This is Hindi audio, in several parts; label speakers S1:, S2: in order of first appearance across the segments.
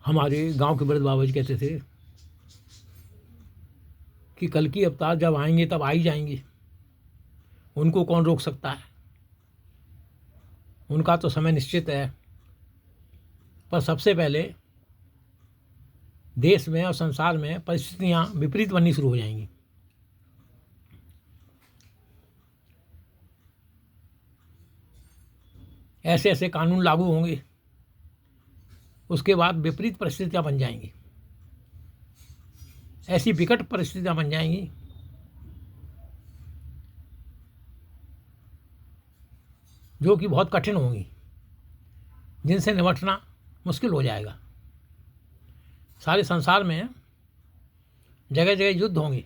S1: हमारे गांव के बड़े बाबा जी कहते थे कि कल की अवतार जब आएंगे तब आ ही जाएंगे, उनको कौन रोक सकता है, उनका तो समय निश्चित है। पर सबसे पहले देश में और संसार में परिस्थितियां विपरीत बननी शुरू हो जाएंगी। ऐसे ऐसे कानून लागू होंगे, उसके बाद विपरीत परिस्थितियां बन जाएंगी, ऐसी विकट परिस्थितियां बन जाएंगी जो कि बहुत कठिन होंगी, जिनसे निपटना मुश्किल हो जाएगा। सारे संसार में जगह जगह युद्ध होंगे,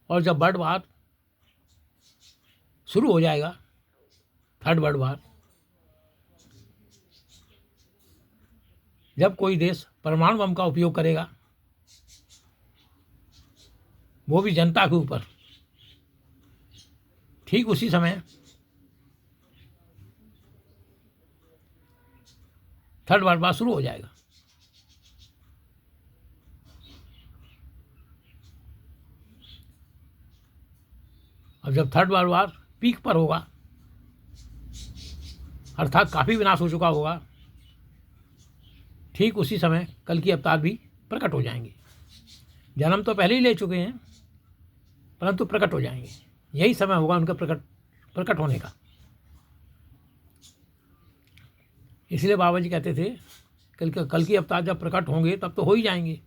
S1: और जब वर्ल्ड वार शुरू हो जाएगा, थर्ड वर्ल्ड वार, जब कोई देश परमाणु बम का उपयोग करेगा, वो भी जनता के ऊपर, ठीक उसी समय थर्ड वर्ल्ड वार शुरू हो जाएगा। अब जब थर्ड वर्ल्ड वार पीक पर होगा, अर्थात काफ़ी विनाश हो चुका होगा, ठीक उसी समय कल की अवतार भी प्रकट हो जाएंगे। जन्म तो पहले ही ले चुके हैं, परंतु प्रकट हो जाएंगे। यही समय होगा उनका प्रकट होने का। इसलिए बाबा जी कहते थे कल की अवतार जब प्रकट होंगे तब तो हो ही जाएंगे,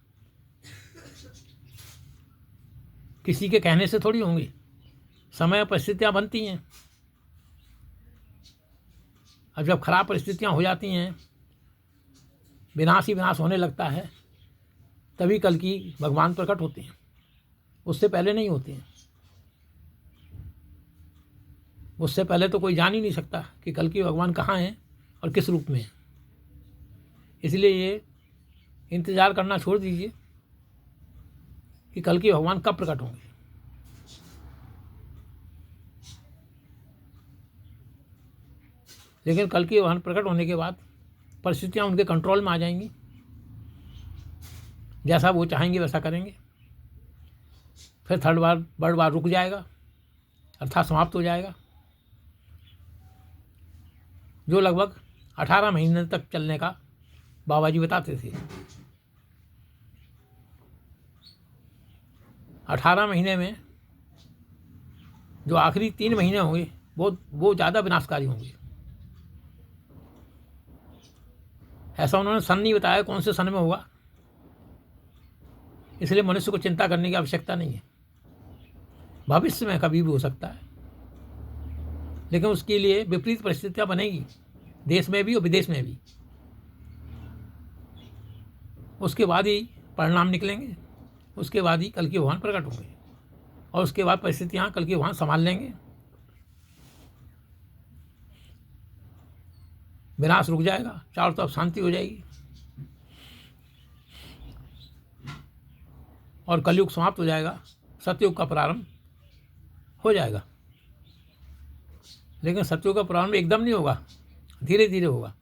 S1: किसी के कहने से थोड़ी होंगे, समय परिस्थितियां बनती हैं। अब जब खराब परिस्थितियां हो जाती हैं, विनाश ही विनाश होने लगता है, तभी कल की भगवान प्रकट होते हैं, उससे पहले नहीं होते हैं। उससे पहले तो कोई जान ही नहीं सकता कि कल की भगवान कहाँ हैं और किस रूप में है। इसलिए ये इंतज़ार करना छोड़ दीजिए कि कल की भगवान कब प्रकट होंगे। लेकिन कल की भगवान प्रकट होने के बाद परिस्थितियाँ उनके कंट्रोल में आ जाएंगी, जैसा वो चाहेंगे वैसा करेंगे। फिर थर्ड वर्ल्ड वार रुक जाएगा, अर्थात समाप्त हो जाएगा, जो लगभग 18 महीने तक चलने का बाबा जी बताते थे। 18 महीने में जो आखिरी 3 महीने होंगे वो ज़्यादा विनाशकारी होंगे। ऐसा उन्होंने सन नहीं बताया कौन से सन में होगा, इसलिए मनुष्य को चिंता करने की आवश्यकता नहीं है। भविष्य में कभी भी हो सकता है, लेकिन उसके लिए विपरीत परिस्थितियां बनेगी, देश में भी और विदेश में भी। उसके बाद ही परिणाम निकलेंगे, उसके बाद ही कल के भगवान प्रकट होंगे, और उसके बाद परिस्थितियां कल के भगवान संभाल लेंगे। विनाश रुक जाएगा, चारों तरफ शांति हो जाएगी, और कलयुग समाप्त हो जाएगा, सतयुग का प्रारंभ हो जाएगा। लेकिन सतयुग का प्रारंभ एकदम नहीं होगा, धीरे धीरे होगा।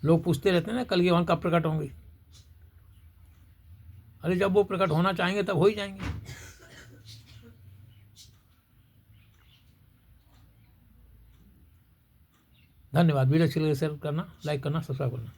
S1: लोग पूछते रहते हैं ना कल के भगवान कब प्रकट होंगे। अरे जब वो प्रकट होना चाहेंगे तब हो ही जाएंगे। धन्यवाद। वीडियो अच्छी लगे शेयर करना, लाइक करना, सब्सक्राइब करना।